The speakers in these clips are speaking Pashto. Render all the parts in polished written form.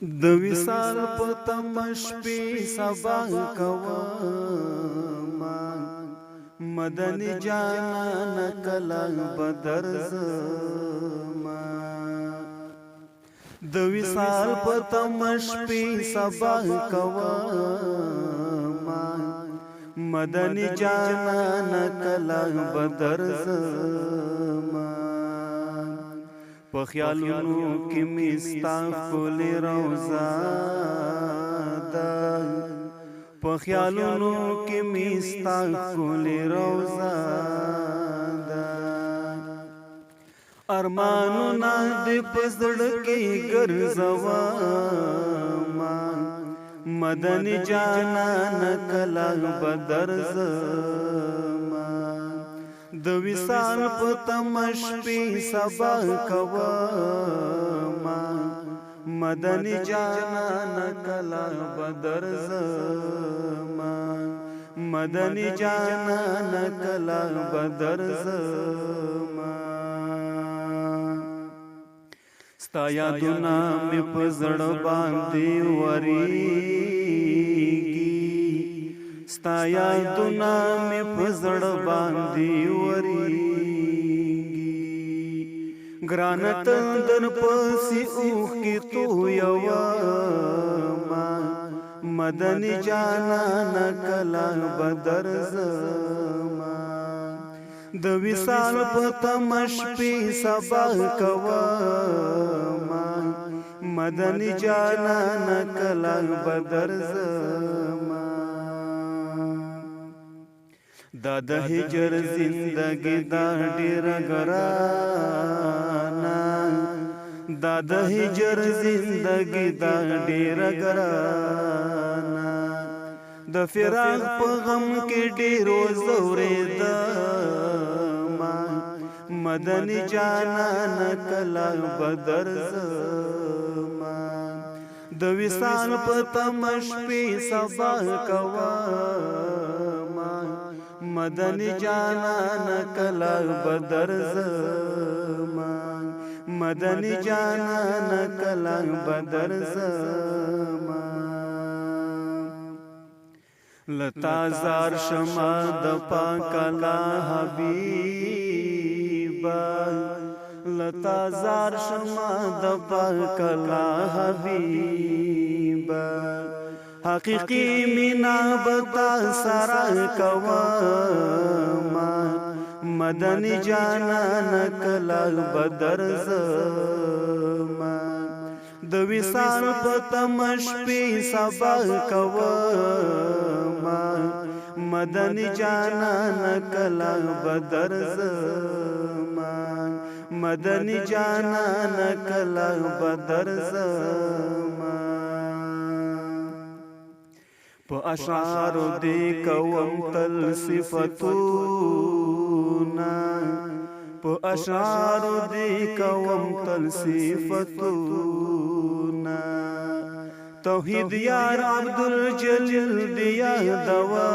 د وصال په تمه شپې سبا کومه مدني جانان کله بدر زما د وصال په تمه شپې سبا کومه مدني جانان کله بدر زما په خیالونو کې مې ستا ښکلې روضه ده په خیالونو کې مې ستا ښکلې روضه ده ارمانونه دې په زړه کې ګرځومه مدني جانان کله بدر زما د وصال په تمه شپې سبا کومه مدني جانان کله بدر زما مدني جانان کله بدر زما ستا یادونه مې په زړه باندې ورېږي ستا یادونه مې په زړه باندې ورېږي ګرانه تندر پسې اوښکې تویومه مدني جانان کله بدر زما د وصال په تمه شپې سبا کومه مدني جانان کله بدر زما دا د هجر زندګي دا ډېره ګرانه دا د هجر زندګي دا ډېره ګرانه د فراق په غم کې ډېرو ځورېدمه مدني جانان کله بدر زما د وصال په تمه شپې سبا کومه مدني جانان کله بدر زما مدني جانان کله بدر زما لتا زار شما د پاک الله حبیبا لتا زار شما د پاک الله حبیبا حقیقی مینا بتا سرا کومه مدني جانان کله بدر زما د وصال په تمه شپې سبا کومه مدني جانان کله بدر زما مدني جانان کله بدر زما په اشعارو دې کوم تل صفتونه په اشعارو دې کوم تل صفتونه توحید یار عبدالجلیل دې یادومه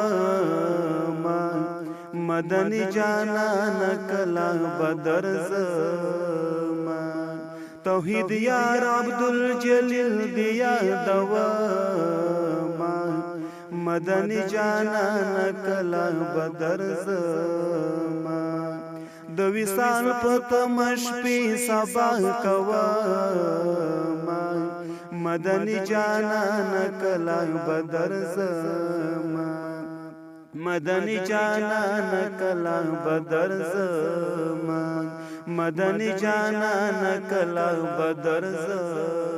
مدني جانان کله بدر زما توحید یار عبدالجلیل دې یادومه مدني جانان کله بدر زما د وصال په تمه شپې سبا کومه مدني جانان کله بدر زما مدني جانان کله بدر زما مدني جانان کله بدر زما